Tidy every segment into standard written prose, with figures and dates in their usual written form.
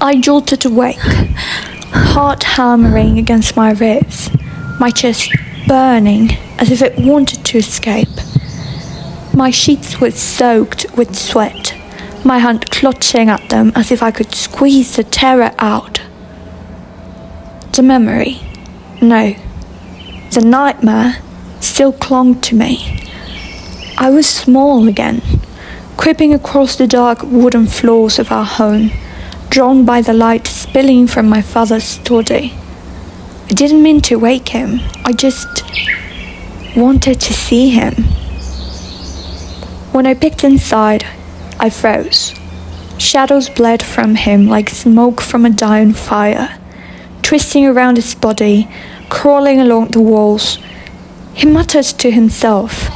I jolted awake, heart hammering against my ribs, my chest burning as if it wanted to escape. My sheets were soaked with sweat, my hand clutching at them as if I could squeeze the terror out. The memory, no, the nightmare still clung to me. I was small again, creeping across the dark wooden floors of our home, drawn by the light spilling from my father's study. I didn't mean to wake him, I just wanted to see him. When I peeked inside, I froze. Shadows bled from him like smoke from a dying fire, twisting around his body, crawling along the walls. He muttered to himself,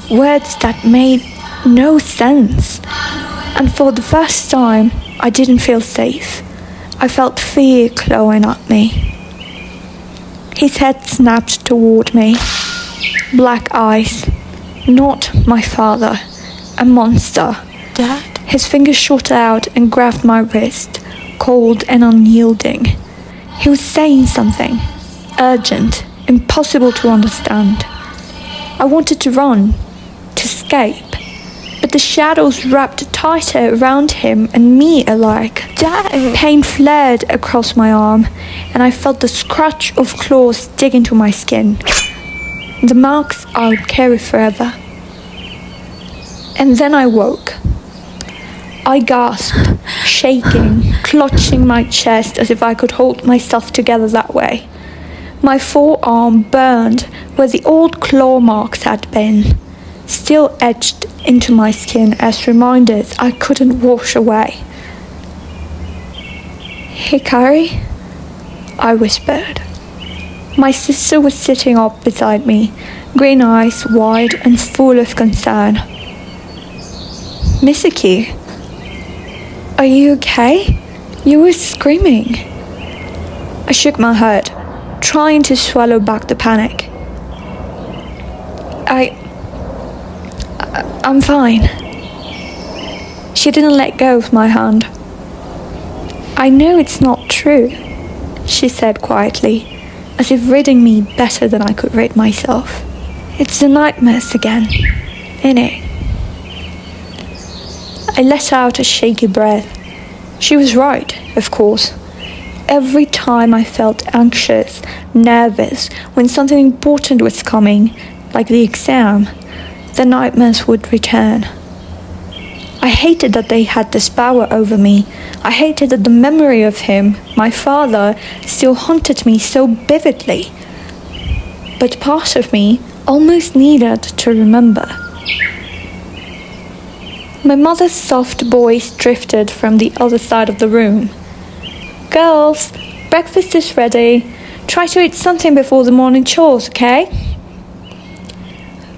words that made no sense. And for the first time, I didn't feel safe. I felt fear clawing at me. His head snapped toward me. Black eyes. Not my father. A monster. Dad? His fingers shot out and grabbed my wrist, cold and unyielding. He was saying something. Urgent. Impossible to understand. I wanted to run. To escape. But the shadows wrapped tighter around him and me alike. Dad! Pain flared across my arm, and I felt the scratch of claws dig into my skin. The marks I would carry forever. And then I woke. I gasped, shaking, clutching my chest as if I could hold myself together that way. My forearm burned where the old claw marks had been, still etched into my skin as reminders I couldn't wash away. "Hikari?" I whispered. My sister was sitting up beside me, green eyes wide and full of concern. "Misaki, are you okay? You were screaming." I shook my head, trying to swallow back the panic. I'm fine." She didn't let go of my hand. "I know it's not true," she said quietly, as if reading me better than I could read myself. "It's the nightmares again, innit?" I let out a shaky breath. She was right, of course. Every time I felt anxious, nervous, when something important was coming, like the exam, the nightmares would return. I hated that they had this power over me. I hated that the memory of him, my father, still haunted me so vividly. But part of me almost needed to remember. My mother's soft voice drifted from the other side of the room. "Girls, breakfast is ready. Try to eat something before the morning chores, okay?"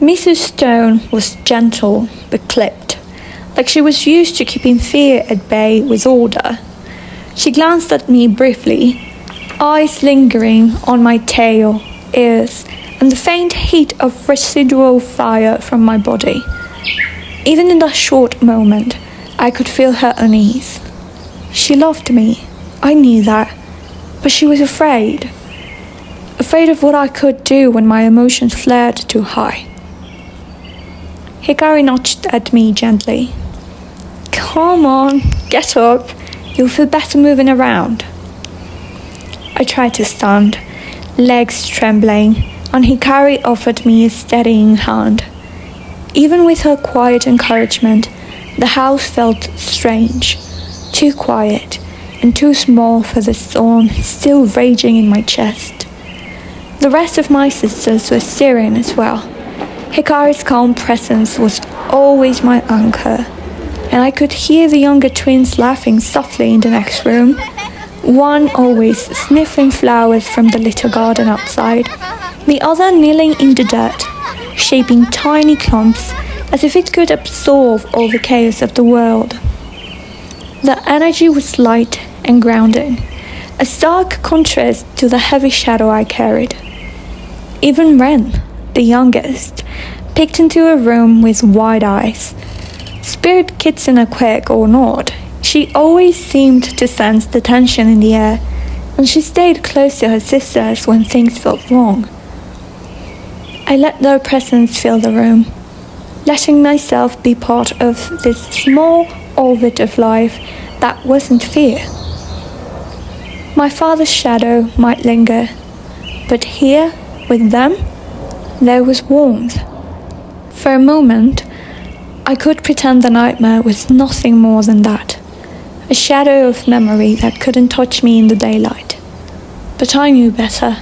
Mrs. Stone was gentle but clipped, like she was used to keeping fear at bay with order. She glanced at me briefly, eyes lingering on my tail, ears, and the faint heat of residual fire from my body. Even in that short moment, I could feel her unease. She loved me, I knew that, but she was afraid. Afraid of what I could do when my emotions flared too high. Hikari nudged at me gently. "Come on, get up. You'll feel better moving around." I tried to stand, legs trembling, and Hikari offered me a steadying hand. Even with her quiet encouragement, the house felt strange, too quiet and too small for the storm still raging in my chest. The rest of my sisters were stirring as well. Hikari's calm presence was always my anchor, and I could hear the younger twins laughing softly in the next room, one always sniffing flowers from the little garden outside, the other kneeling in the dirt, shaping tiny clumps as if it could absorb all the chaos of the world. The energy was light and grounding, a stark contrast to the heavy shadow I carried. Even Ren, the youngest, peeked into a room with wide eyes. Spirit Kitsune quirk or not, she She always seemed to sense the tension in the air, and she stayed close to her sisters when things felt wrong. I let their presence fill the room, letting myself be part of this small orbit of life that wasn't fear. My father's shadow might linger, but here, with them, there was warmth. For a moment, I could pretend the nightmare was nothing more than that, a shadow of memory that couldn't touch me in the daylight. But I knew better.